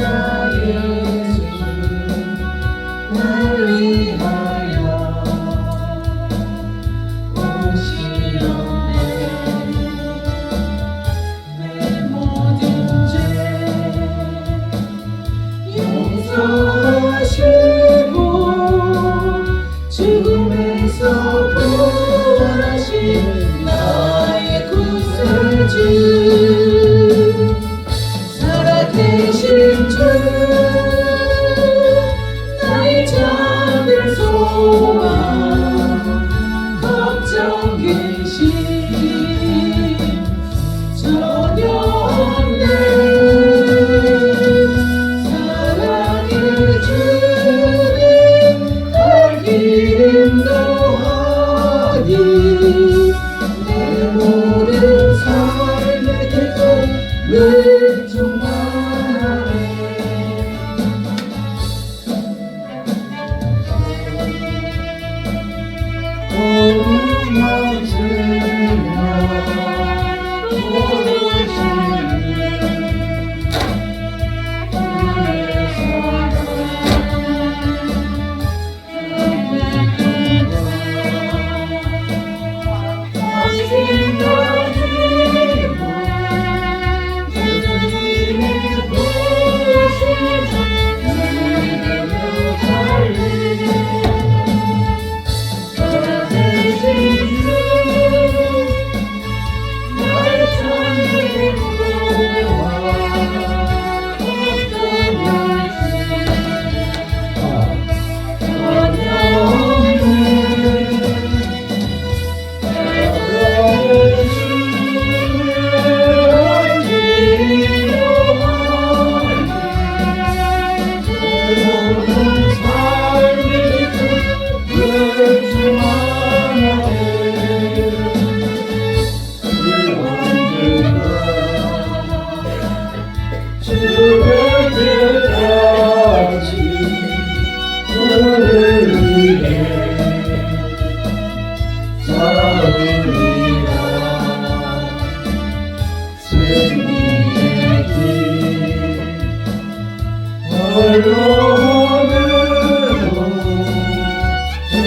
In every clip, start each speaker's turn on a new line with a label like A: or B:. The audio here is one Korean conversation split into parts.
A: 자 예수 나를 위하여 오시었네. 내 모든 죄 용서하시고 죽음에서 부활하신 나의 구세주 살아계신 주 나의 잠들 소망 걱정 계신 전혀 없네. 사랑의 주님 갈 길 인도하니 내 모든 삶의 길도 늘 충만하네. 오늘 마지막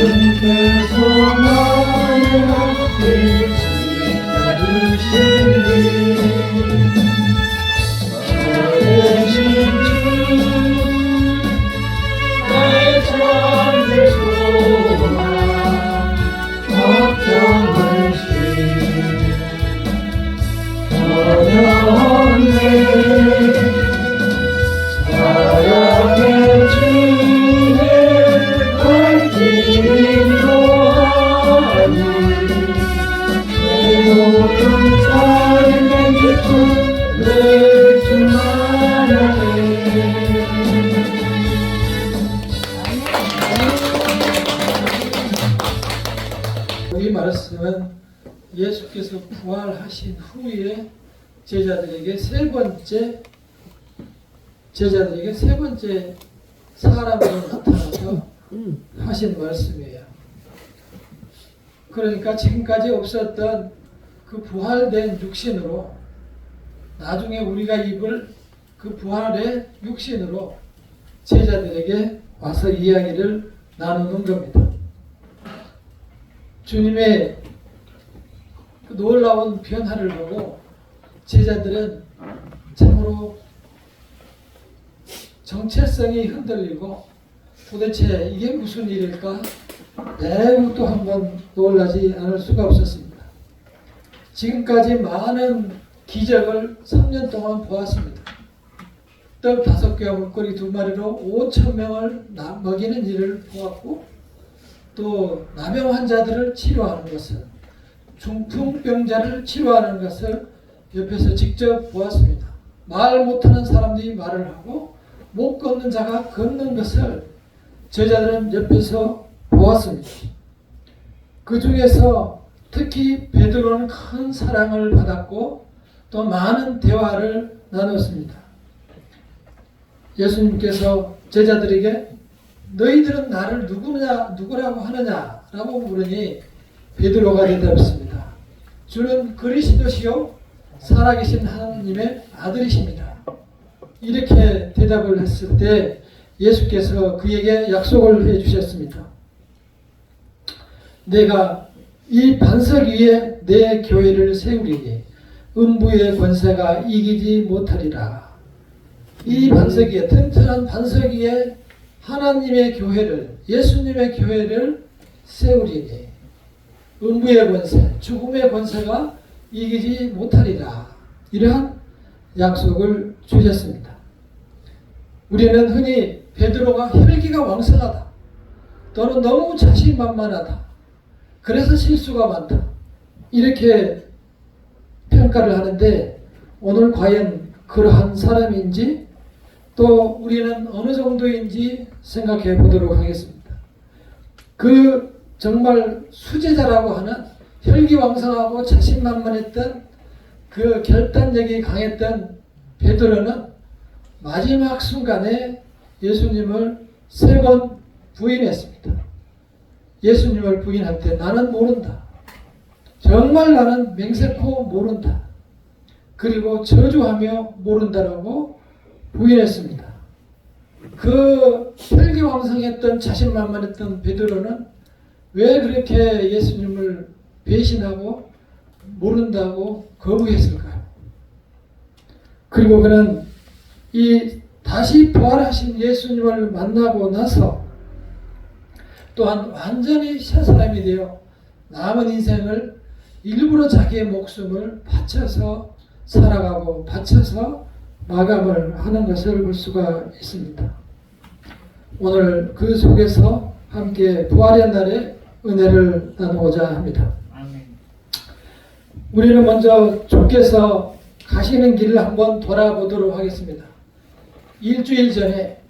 A: 주께서 나의 앞을 지켜주시니 살아계신 주 나의 잠들 소망 걱정을 전혀 없네. 사랑의 주님 갈 길 인도하니 내 모든 삶의 기쁨 늘 충만하네. 이 말씀은 예수께서 부활하신 후에 제자들에게 세 번째 사람으로 나타나서 하신 말씀이에요. 그러니까 지금까지 없었던 그 부활된 육신으로 나중에 우리가 입을 그 부활의 육신으로 제자들에게 와서 이야기를 나누는 겁니다. 주님의 그 놀라운 변화를 보고 제자들은 참으로 정체성이 흔들리고 도대체 이게 무슨 일일까? 매우 또 한번 놀라지 않을 수가 없었습니다. 지금까지 많은 기적을 3년 동안 보았습니다. 떡 5개와 물고기 2마리로 5,000명을 먹이는 일을 보았고, 또 나병 환자들을 치료하는 것을, 중풍병자를 치료하는 것을 옆에서 직접 보았습니다. 말 못하는 사람들이 말을 하고 못 걷는 자가 걷는 것을 제자들은 옆에서 보았습니다. 그 중에서 특히 베드로는 큰 사랑을 받았고 또 많은 대화를 나눴습니다. 예수님께서 제자들에게 너희들은 나를 누구라고 하느냐라고 물으니 베드로가 대답했습니다. 주는 그리스도시요 살아계신 하나님의 아들이십니다. 이렇게 대답을 했을 때 예수께서 그에게 약속을 해 주셨습니다. 내가 이 반석 위에 내 교회를 세우리니 음부의 권세가 이기지 못하리라. 이 반석 위에, 튼튼한 반석 위에 하나님의 교회를, 예수님의 교회를 세우리니 음부의 권세, 죽음의 권세가 이기지 못하리라. 이러한 약속을 주셨습니다. 우리는 흔히 베드로가 혈기가 왕성하다, 또는 너무 자신만만하다, 그래서 실수가 많다, 이렇게 평가를 하는데, 오늘 과연 그러한 사람인지 또 우리는 어느 정도인지 생각해 보도록 하겠습니다. 그 정말 수제자라고 하는 혈기왕성하고 자신만만했던 그 결단력이 강했던 베드로는 마지막 순간에 예수님을 3번 부인했습니다. 예수님을 부인할 때 나는 모른다, 정말 나는 맹세코 모른다, 그리고 저주하며 모른다라고 부인했습니다. 그 혈기왕성했던 자신만만했던 베드로는 왜 그렇게 예수님을 배신하고 모른다고 거부했을까요? 그리고 그는 이 다시 부활하신 예수님을 만나고 나서 또한 완전히 새 사람이 되어 남은 인생을 일부러 자기의 목숨을 바쳐서 살아가고 바쳐서 마감을 하는 것을 볼 수가 있습니다. 오늘 그 속에서 함께 부활의 날에 은혜를 나누고자 합니다. 우리는 먼저 주께서 가시는 길을 한번 돌아보도록 하겠습니다. 일주일 전에,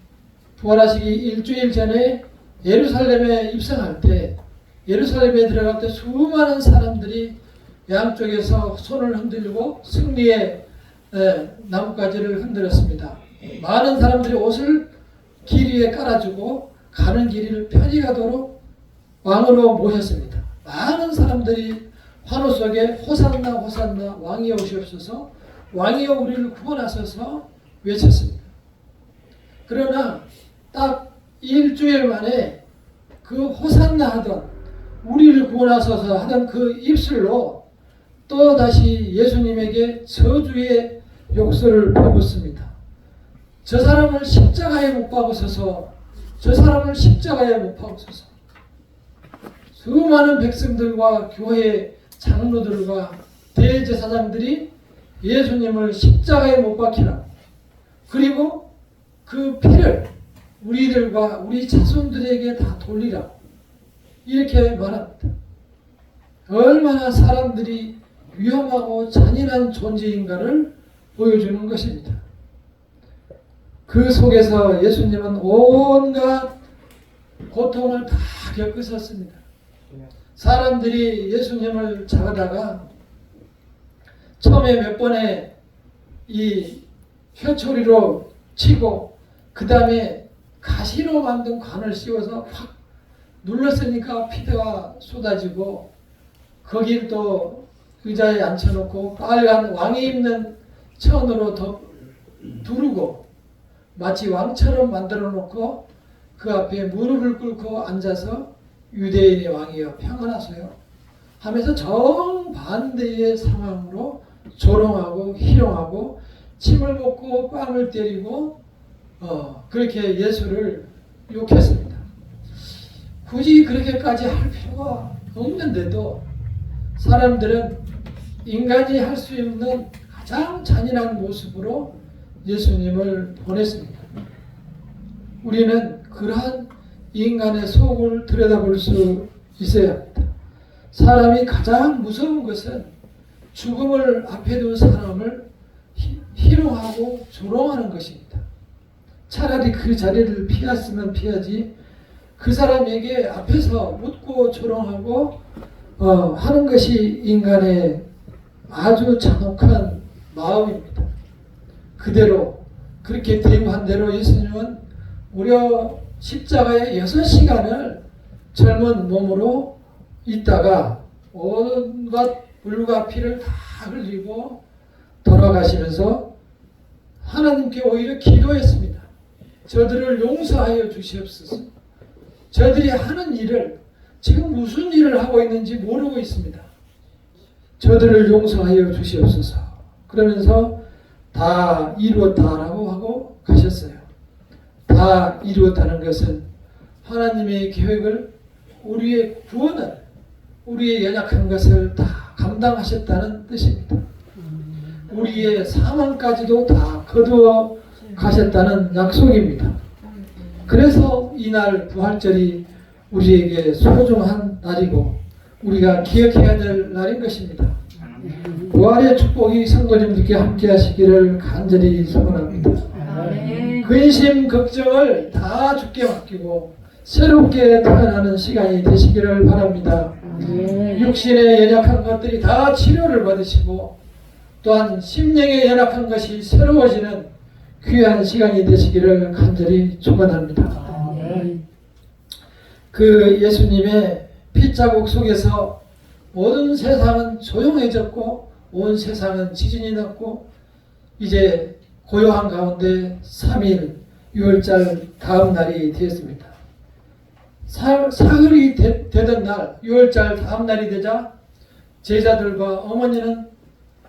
A: 부활하시기 일주일 전에 예루살렘에 입성할 때, 예루살렘에 들어갈 때 수많은 사람들이 양쪽에서 손을 흔들고 승리의 나뭇가지를 흔들었습니다. 많은 사람들이 옷을 길 위에 깔아주고 가는 길을 편히 가도록 왕으로 모셨습니다. 많은 사람들이 환호 속에 호산나 호산나 왕이여 오시옵소서, 왕이여 우리를 구원하소서 외쳤습니다. 그러나 딱 일주일 만에 그 호산나 하던, 우리를 구원하소서 하던 그 입술로 또 다시 예수님에게 저주의 욕설을 퍼붓습니다. 저 사람을 십자가에 못 박으소서, 저 사람을 십자가에 못 박으소서. 수많은 백성들과 교회 장로들과 대제사장들이 예수님을 십자가에 못 박히라, 그리고 그 피를 우리들과 우리 자손들에게 다 돌리라, 이렇게 말합니다. 얼마나 사람들이 위험하고 잔인한 존재인가를 보여주는 것입니다. 그 속에서 예수님은 온갖 고통을 다 겪으셨습니다. 사람들이 예수님을 잡아다가 처음에 몇 번의 이 회초리로 치고 그 다음에 가시로 만든 관을 씌워서 확 눌렀으니까 피가 쏟아지고, 거기를 또 의자에 앉혀놓고 빨간 왕이 입는 천으로 두르고 마치 왕처럼 만들어 놓고 그 앞에 무릎을 꿇고 앉아서 유대인의 왕이여 평안하소요 하면서 정반대의 상황으로 조롱하고 희롱하고 침을 먹고 빵을 때리고 그렇게 예수를 욕했습니다. 굳이 그렇게까지 할 필요가 없는데도 사람들은 인간이 할 수 없는 가장 잔인한 모습으로 예수님을 보냈습니다. 우리는 그러한 인간의 속을 들여다볼 수 있어야 합니다. 사람이 가장 무서운 것은 죽음을 앞에 둔 사람을 희롱하고 조롱하는 것입니다. 차라리 그 자리를 피했으면 피하지, 그 사람에게 앞에서 웃고 조롱하고 하는 것이 인간의 아주 잔혹한 마음입니다. 그대로 그렇게 대우한 대로 예수님은 무려 십자가에 6시간을 젊은 몸으로 있다가 온갖 물과 피를 다 흘리고 돌아가시면서 하나님께 오히려 기도했습니다. 저들을 용서하여 주시옵소서. 저들이 하는 일을 지금 무슨 일을 하고 있는지 모르고 있습니다. 저들을 용서하여 주시옵소서. 그러면서 다 이루었다라고 하고 가셨어요. 다 이루었다는 것은 하나님의 계획을, 우리의 구원을, 우리의 연약한 것을 다 감당하셨다는 뜻입니다. 우리의 사망까지도 다 거두어 가셨다는 약속입니다. 그래서 이날 부활절이 우리에게 소중한 날이고 우리가 기억해야 될 날인 것입니다. 부활의 축복이 성도님들께 함께 하시기를 간절히 소원합니다. 근심, 걱정을 다 주께 맡기고 새롭게 태어나는 시간이 되시기를 바랍니다. 육신의 연약한 것들이 다 치료를 받으시고 또한 심령의 연약한 것이 새로워지는 귀한 시간이 되시기를 간절히 축원합니다. 그 예수님의 핏자국 속에서 모든 세상은 조용해졌고 온 세상은 지진이 났고 이제 고요한 가운데 3일 6월절 다음 날이 되었습니다. 사흘이 되던 날 6월절 다음 날이 되자 제자들과 어머니는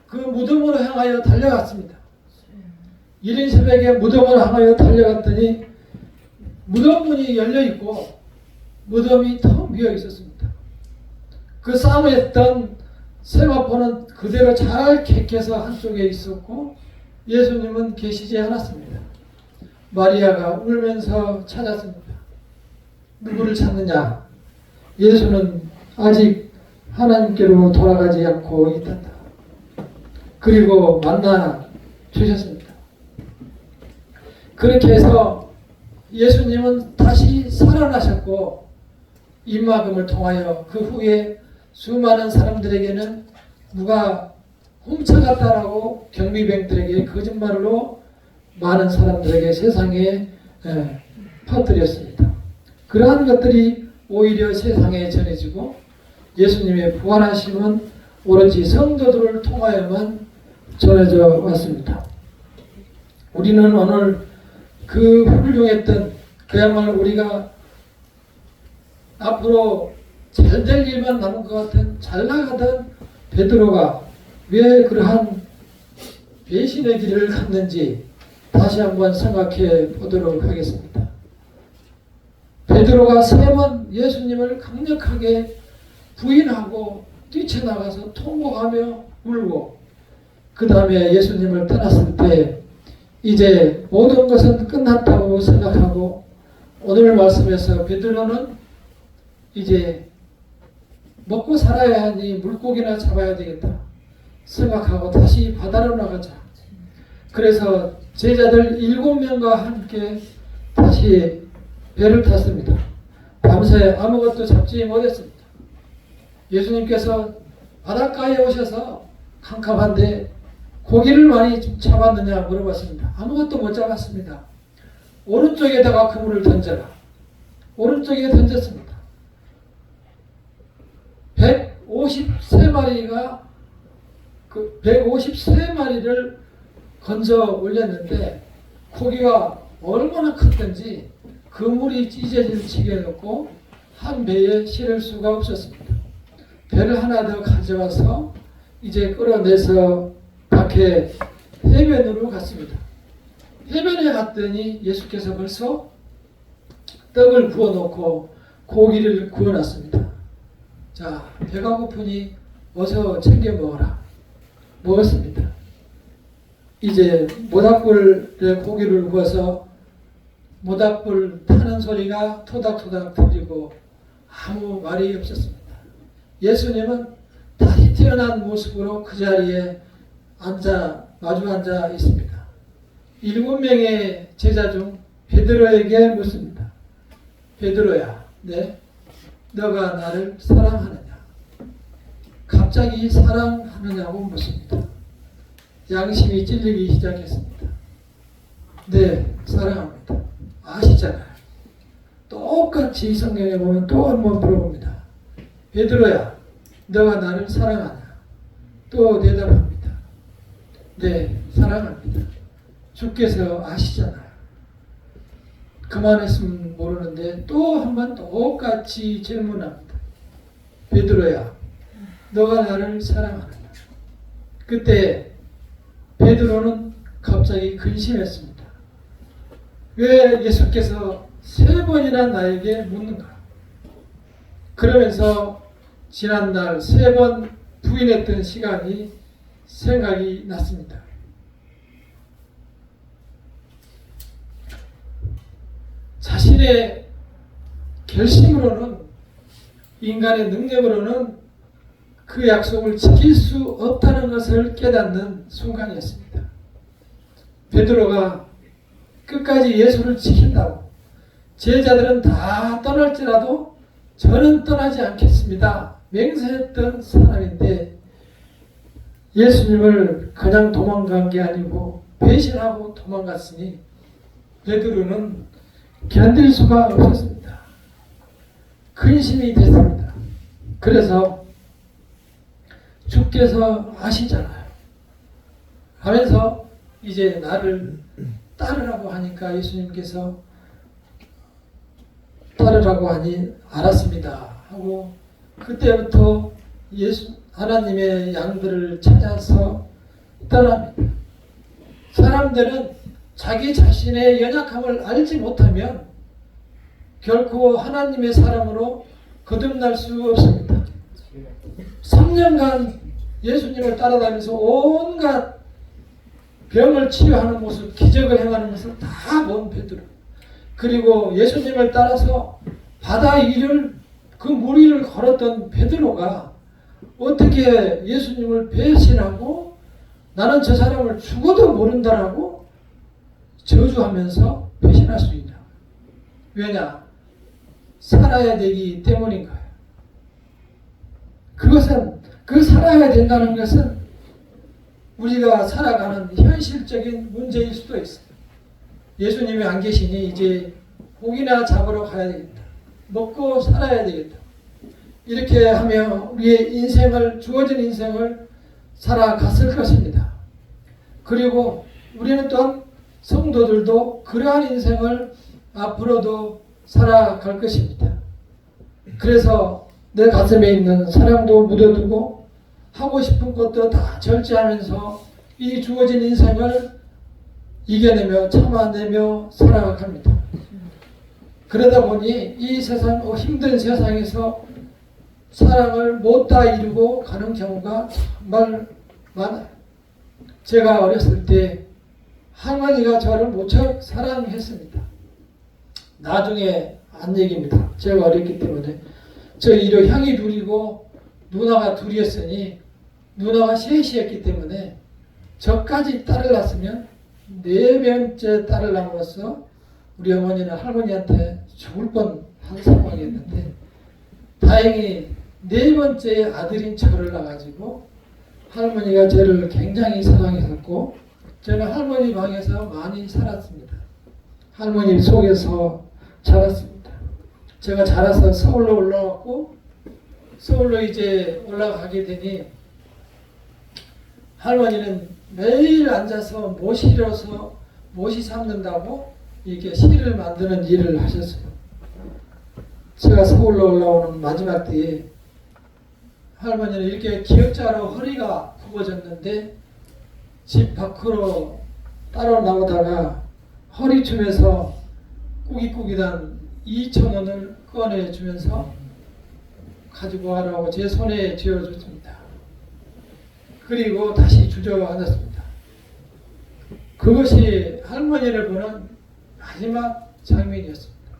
A: 그 무덤으로 향하여 달려갔습니다. 이른 새벽에 무덤을 향하여 달려갔더니 무덤 문이 열려 있고 무덤이 텅 비어 있었습니다. 그 싸움했던 세마포는 그대로 잘 객해서 한쪽에 있었고 예수님은 계시지 않았습니다. 마리아가 울면서 찾았습니다. 누구를 찾느냐? 예수는 아직 하나님께로 돌아가지 않고 있단다. 그리고 만나 주셨습니다. 그렇게 해서 예수님은 다시 살아나셨고 임마금을 통하여 그 후에 수많은 사람들에게는 누가 훔쳐갔다라고 경비병들에게 거짓말로 많은 사람들에게 세상에 퍼뜨렸습니다. 그러한 것들이 오히려 세상에 전해지고 예수님의 부활하심은 오로지 성도들을 통하여만 전해져 왔습니다. 우리는 오늘 그 훌륭했던 그야말로 우리가 앞으로 잘 될 일만 남은 것 같은 잘 나가던 베드로가 왜 그러한 배신의 길을 갔는지 다시 한번 생각해 보도록 하겠습니다. 베드로가 3번 예수님을 강력하게 부인하고 뛰쳐나가서 통곡하며 울고 그 다음에 예수님을 떠났을 때 이제 모든 것은 끝났다고 생각하고 오늘 말씀에서 베드로는 이제 먹고 살아야 하니 물고기나 잡아야 되겠다 생각하고 다시 바다로 나가자. 그래서 제자들 7명과 함께 다시 배를 탔습니다. 밤새 아무것도 잡지 못했습니다. 예수님께서 바닷가에 오셔서 캄캄한데 고기를 많이 잡았느냐 물어봤습니다. 아무것도 못 잡았습니다. 오른쪽에다가 그물을 던져라. 오른쪽에 던졌습니다. 153마리가 153마리를 건져 올렸는데 고기가 얼마나 컸던지 그물이 찢어질 지경이었고 한 배에 실을 수가 없었습니다. 배를 하나 더 가져와서 이제 끌어내서 밖에 해변으로 갔습니다. 해변에 갔더니 예수께서 벌써 떡을 구워놓고 고기를 구워놨습니다. 자, 배가 고프니 어서 챙겨 먹어라. 먹었습니다. 이제 모닥불에 고기를 구워서 모닥불 타는 소리가 토닥토닥 들리고 아무 말이 없었습니다. 예수님은 다시 태어난 모습으로 그 자리에 마주 앉아 있습니다. 7명의 제자 중 베드로에게 묻습니다. 베드로야, 너가 나를 사랑하느냐? 갑자기 사랑하느냐고 묻습니다. 양심이 찔리기 시작했습니다. 네, 사랑합니다. 아시잖아요. 똑같이 성경에 보면 또 한 번 물어봅니다. 베드로야, 너가 나를 사랑하냐? 또 대답합니다. 네, 사랑합니다. 주께서 아시잖아요. 그만했으면 모르는데 또 한 번 똑같이 질문합니다. 베드로야, 너가 나를 사랑하느냐? 그때 베드로는 갑자기 근심했습니다. 왜 예수께서 3번이나 나에게 묻는가? 그러면서 지난날 3번 부인했던 시간이 생각이 났습니다. 자신의 결심으로는, 인간의 능력으로는 그 약속을 지킬 수 없다는 것을 깨닫는 순간이었습니다. 베드로가 끝까지 예수를 지킨다고, 제자들은 다 떠날지라도 저는 떠나지 않겠습니다 맹세했던 사람인데, 예수님을 그냥 도망간 게 아니고 배신하고 도망갔으니 베드로는 견딜 수가 없었습니다. 근심이 됐습니다. 그래서 주께서 아시잖아요 하면서 이제 나를 따르라고 하니까 예수님께서 따르라고 하니 알았습니다 하고, 그때부터 하나님의 양들을 찾아서 떠납니다. 사람들은 자기 자신의 연약함을 알지 못하면 결코 하나님의 사람으로 거듭날 수 없습니다. 3년간 예수님을 따라다니면서 온갖 병을 치유하는 모습, 기적을 행하는 것을 다 본 베드로, 그리고 예수님을 따라서 바다 위를, 그 물 위를 걸었던 베드로가 어떻게 예수님을 배신하고 나는 저 사람을 죽어도 모른다라고 저주하면서 배신할 수 있냐? 왜냐? 살아야 되기 때문인 거예요. 그것은, 그 살아야 된다는 것은 우리가 살아가는 현실적인 문제일 수도 있어요. 예수님이 안 계시니 이제 고기나 잡으러 가야 되겠다. 먹고 살아야 되겠다. 이렇게 하며 우리의 인생을, 주어진 인생을 살아갔을 것입니다. 그리고 우리는 또한 성도들도 그러한 인생을 앞으로도 살아갈 것입니다. 그래서 내 가슴에 있는 사랑도 묻어두고 하고 싶은 것도 다 절제하면서 이 주어진 인생을 이겨내며 참아내며 살아갑니다. 그러다 보니 이 세상, 힘든 세상에서 사랑을 못다 이루고 가는 경우가 정말 많아요. 제가 어렸을 때 할머니가 저를 무척 사랑했습니다. 나중에 안 얘기입니다. 제가 어렸기 때문에. 저희로 형이 둘이고 누나가 둘이었으니 누나가 셋이었기 때문에 저까지 딸을 낳았으면 4명째 딸을 낳아서 우리 어머니는 할머니한테 죽을 뻔한 상황이었는데, 다행히 4번째 아들인 저를 낳아가지고 할머니가 저를 굉장히 사랑했었고, 저는 할머니 방에서 많이 살았습니다. 할머니 속에서 자랐습니다. 제가 자라서 서울로 올라왔고, 서울로 이제 올라가게 되니 할머니는 매일 앉아서 못이 삶는다고 이렇게 실을 만드는 일을 하셨어요. 제가 서울로 올라오는 마지막 때에 할머니는 이렇게 기역자로 허리가 굽어졌는데 집 밖으로 따로 나오다가 허리춤에서 꾸깃꾸깃한 2,000원을 꺼내주면서 가지고 가라고 제 손에 쥐어줬습니다. 그리고 다시 주저앉았습니다. 그것이 할머니를 보는 마지막 장면이었습니다.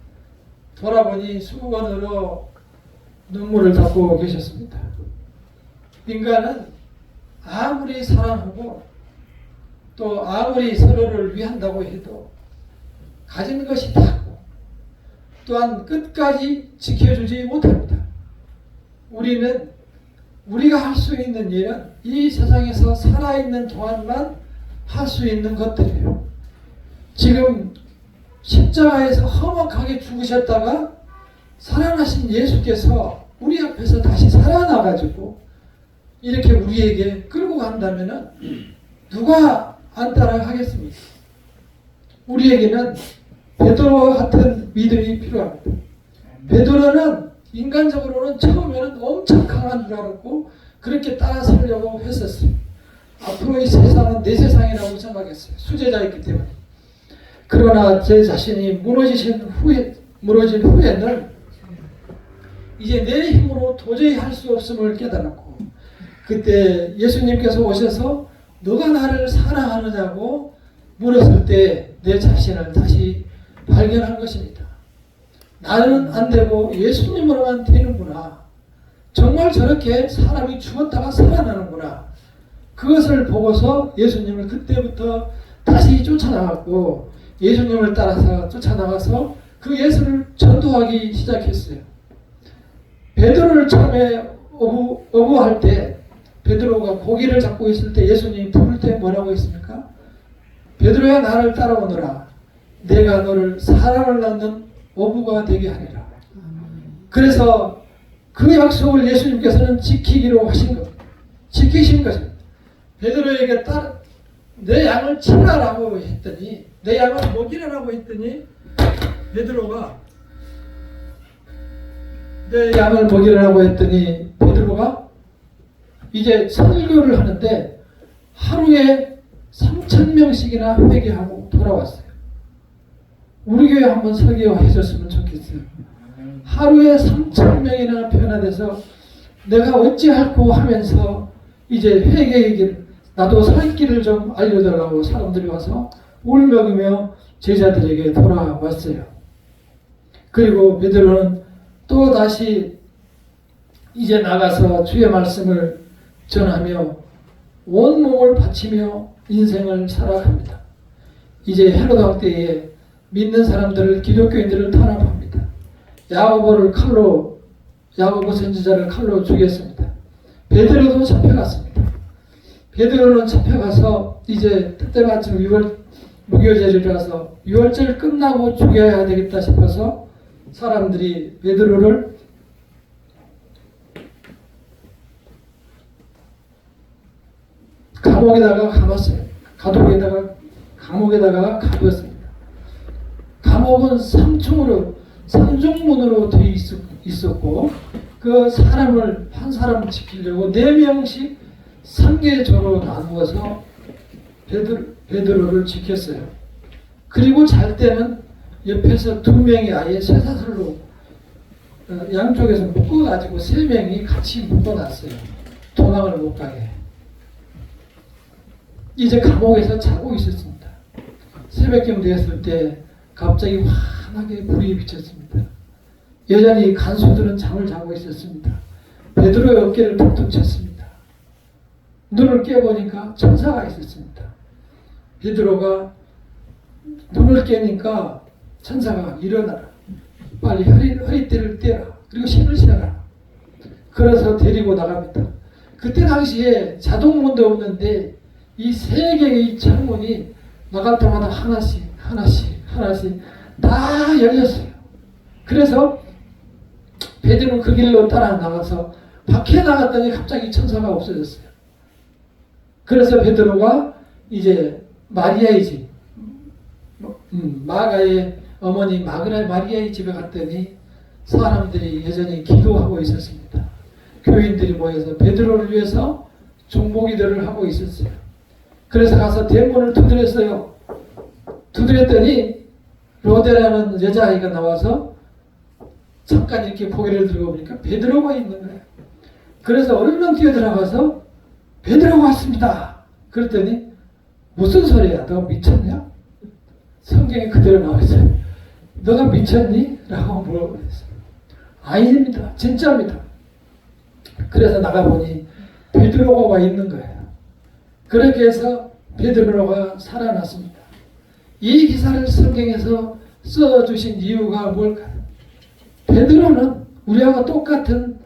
A: 돌아보니 수건으로 눈물을 닦고 계셨습니다. 인간은 아무리 사랑하고 또 아무리 서로를 위한다고 해도 가진 것이 작고 또한 끝까지 지켜주지 못합니다. 우리는 우리가 할 수 있는 일은 이 세상에서 살아있는 동안만 할 수 있는 것들이에요. 지금 십자가에서 험악하게 죽으셨다가 살아나신 예수께서 우리 앞에서 다시 살아나가지고 이렇게 우리에게 끌고 간다면은 누가 안 따라가겠습니까? 우리에게는 베드로와 같은 믿음이 필요합니다. 베드로는 인간적으로는 처음에는 엄청 강한 줄 알았고 그렇게 따라 살려고 했었어요. 앞으로 이 세상은 내 세상이라고 생각했어요. 수제자였기 때문에. 그러나 제 자신이 무너진 후에는 이제 내 힘으로 도저히 할 수 없음을 깨달았고, 그때 예수님께서 오셔서 너가 나를 사랑하느냐고 물었을 때 내 자신을 다시 발견한 것입니다. 나는 안 되고 예수님으로만 되는구나. 정말 저렇게 사람이 죽었다가 살아나는구나. 그것을 보고서 예수님을 그때부터 다시 쫓아나갔고, 예수님을 따라서 쫓아나가서 그 예수를 전도하기 시작했어요. 베드로를 처음에 어부할 때, 베드로가 고기를 잡고 있을 때 예수님이 부를 때 뭐라고 했습니까? 베드로야, 나를 따라오너라. 내가 너를 사람을 낳는 어부가 되게 하리라. 그래서 그 약속을 예수님께서는 지키기로 하신 것, 지키신 것입니다. 베드로에게 내 양을 치라라고 했더니, 내 양을 먹이라라고 했더니, 베드로가 내 양을 먹이라고 했더니 베드로가 이제 설교를 하는데 하루에 3,000명씩이나 회개하고 돌아왔어요. 우리 교회 한번 설교해 줬으면 좋겠어요. 하루에 3,000명이나 변화돼서 내가 어찌할꼬 하면서 이제 회개의 길, 나도 살 길을 좀 알려달라고 사람들이 와서 울먹이며 제자들에게 돌아왔어요. 그리고 베드로는 또 다시 이제 나가서 주의 말씀을 전하며 온몸을 바치며 인생을 살아갑니다. 이제 헤롯 왕 때에 믿는 사람들을, 기독교인들을 탄압합니다. 야고보 선지자를 칼로 죽였습니다. 베드로도 잡혀갔습니다. 베드로는 잡혀가서 이제 때마침 무교절이라서 유월절 끝나고 죽여야 되겠다 싶어서 사람들이 베드로를 감옥에다가 감았어요. 감옥에다가 가두었습니다. 감옥은 3중문으로 되어 있었고, 그 한 사람을 지키려고 4명씩 3개조로 나누어서 베드로를 지켰어요. 그리고 잘 때는 옆에서 2명이 아예 쇠사슬로 양쪽에서 묶어가지고 3명이 같이 묶어놨어요. 도망을 못 가게. 이제 감옥에서 자고 있었습니다. 새벽경 되었을 때 갑자기 환하게 불이 비쳤습니다. 여전히 간수들은 잠을 자고 있었습니다. 베드로의 어깨를 툭툭 쳤습니다. 눈을 깨보니까 천사가 있었습니다. 베드로가 눈을 깨니까 천사가 일어나라. 빨리 허리띠를 떼라. 그리고 신을 신어라. 그래서 데리고 나갑니다. 그때 당시에 자동문도 없는데 이 3개의 창문이 나갈 때마다 하나씩 다 열렸어요. 그래서 베드로는 그 길로 따라 나가서 밖에 나갔더니 갑자기 천사가 없어졌어요. 그래서 베드로가 이제 마리아의 집, 마가의 어머니 마리아의 집에 갔더니 사람들이 여전히 기도하고 있었습니다. 교인들이 모여서 베드로를 위해서 중보기도를 하고 있었어요. 그래서 가서 대문을 두드렸어요. 두드렸더니 로데라는 여자아이가 나와서 잠깐 이렇게 고개를 들고 보니까 베드로가 있는 거예요. 그래서 얼른 뛰어들어가서 베드로가 왔습니다. 그랬더니 무슨 소리야? 너 미쳤냐? 성경에 그대로 나와 있어요. 너가 미쳤니? 라고 물어보셨어요. 아닙니다. 진짜입니다. 그래서 나가보니 베드로가 와 있는 거예요. 그렇게 해서 베드로가 살아났습니다. 이 기사를 성경에서 써주신 이유가 뭘까요? 베드로는 우리하고 똑같은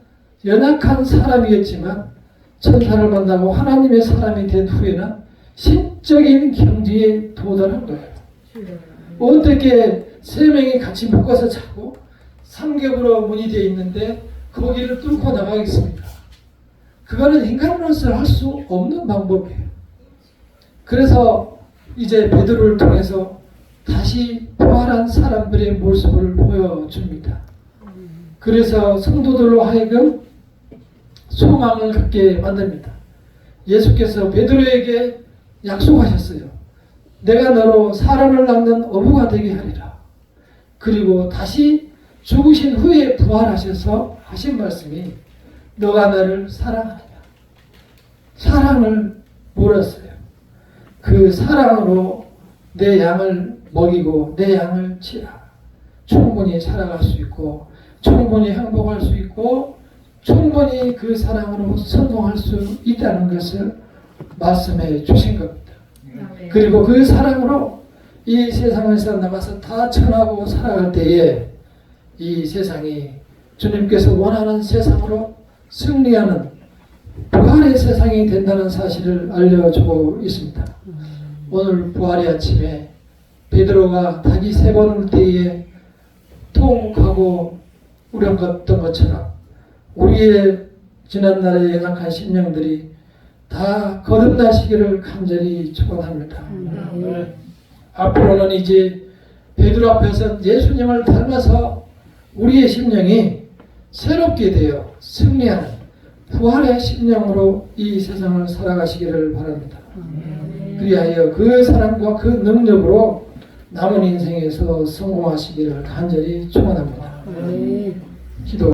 A: 연약한 사람이었지만 천사를 만나고 하나님의 사람이 된 후에는 신적인 경지에 도달한 거예요. 어떻게 3명이 같이 묶어서 자고 삼겹으로 문이 되어 있는데 거기를 뚫고 나가겠습니까? 그거는 인간으로서 할 수 없는 방법이에요. 그래서 이제 베드로를 통해서 다시 부활한 사람들의 모습을 보여줍니다. 그래서 성도들로 하여금 소망을 갖게 만듭니다. 예수께서 베드로에게 약속하셨어요. 내가 너로 사람을 낳는 어부가 되게 하리라. 그리고 다시 죽으신 후에 부활하셔서 하신 말씀이 너가 나를 사랑하느냐. 사랑을 물었어요. 그 사랑으로 내 양을 먹이고 내 양을 치라. 충분히 살아갈 수 있고 충분히 행복할 수 있고 충분히 그 사랑으로 성공할 수 있다는 것을 말씀해 주신 겁니다. 그리고 그 사랑으로 이 세상에서 남아서 다 천하고 살아갈 때에 이 세상이 주님께서 원하는 세상으로 승리하는 부활의 세상이 된다는 사실을 알려주고 있습니다. 오늘 부활의 아침에 베드로가 닭이 3번 울 때에 통곡하고 우려갔던 것처럼 우리의 지난날의 연약한 심령들이 다 거듭나시기를 간절히 축원합니다. 앞으로는 이제 베드로 앞에서 예수님을 닮아서 우리의 심령이 새롭게 되어 승리하는 부활의 심령으로 이 세상을 살아가시기를 바랍니다. 그리하여 그 사랑과 그 능력으로 남은 인생에서 성공하시기를 간절히 축원합니다. 기도.